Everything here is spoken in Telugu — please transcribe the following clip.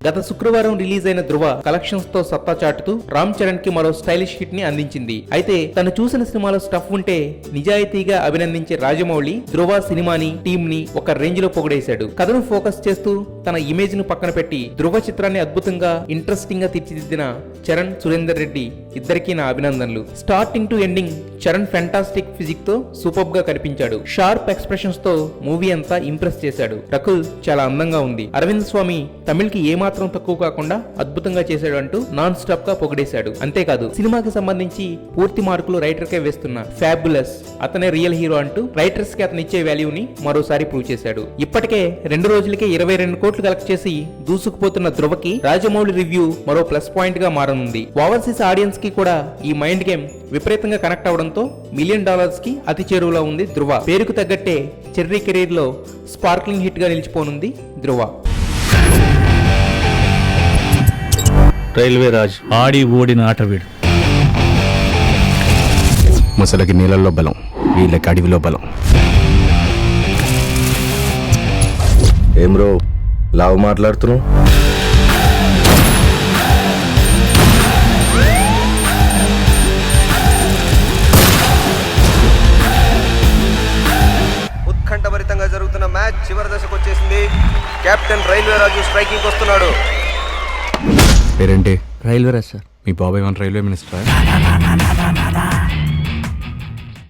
గత శుక్రవారం రిలీజ్ అయిన ధృవ కలెక్షన్స్ తో సత్తా చాటుతూ రామ్ చరణ్ కి మరో స్టైలిష్ హిట్ ని అందించింది. అయితే తను చూసిన సినిమాలో స్టఫ్ ఉంటే నిజాయితీగా అభినందించే రాజమౌళి ధృవ సినిమాని టీమ్ ని ఒక రేంజ్ లో పొగిడేశాడు. కథను ఫోకస్ చేస్తూ తన ఇమేజ్ ను పక్కన పెట్టి ధృవ చిత్రాన్ని అద్భుతంగా ఇంట్రెస్టింగ్ గా తీర్చిదిద్దిన చరణ్, సురేందర్ రెడ్డి ఇద్దరికీ నా అభినందనలు. Starting to ending Charan fantastic physique తో సూపర్ గా కనిపించాడు. షార్ప్ ఎక్స్ప్రెషన్స్ తో మూవీ అంతా ఇంప్రెస్ చేశాడు. రకుల్ చాలా అందంగా ఉంది. అరవింద్ స్వామి తమిళ్ కి ఏమాత్రం తక్కువ కాకుండా అద్భుతంగా చేశాడు అంటూ నాన్ స్టాప్ గా పొగిడేశాడు. అంతేకాదు సినిమాకి సంబంధించి పూర్తి మార్కులు రైటర్ కే వేస్తున్న ఫ్యాబులస్ అతనే రియల్ హీరో అంటూ రైటర్స్ కి అతను ఇచ్చే వాల్యూని మరోసారి ప్రూవ్ చేశాడు. ఇప్పటికే 2 రోజులకే 22 కోట్లు కలెక్ట్ చేసి దూసుకుపోతున్న ధృవకి రాజమౌళి రివ్యూ మరో ప్లస్ పాయింట్ గా మారనుంది. ఓవర్సీస్ ఆడియన్స్ కి కూడా ఈ మైండ్ గేమ్ విపరీతంగా కనెక్ట్ అవడంతో $1 మిలియన్ కి అతి చేరువలో ఉంది ధృవ. పేరుకు తగ్గట్టే చెర్రీ కెరీర్ లో స్పార్క్లింగ్ హిట్ గా నిలిచిపోనుంది ధృవ. రైల్వే రాజ్ ఆడి ఓడిన ఆటవీడు. ముసలకి నీళ్ళల్లో బలం, వీళ్ళకి అడవిలో బలం. ఏం రో లావు మాట్లాడుతున్నావు? ఉత్కంఠభరితంగా జరుగుతున్న మ్యాచ్ చివరి దశకు వచ్చేసింది. కెప్టెన్ రైల్వే రాజు స్ట్రైకింగ్ వస్తున్నాడు. పేరేంటి? Railway Raj sir. మీ బాబాయ్ రైల్వే మినిస్టర్.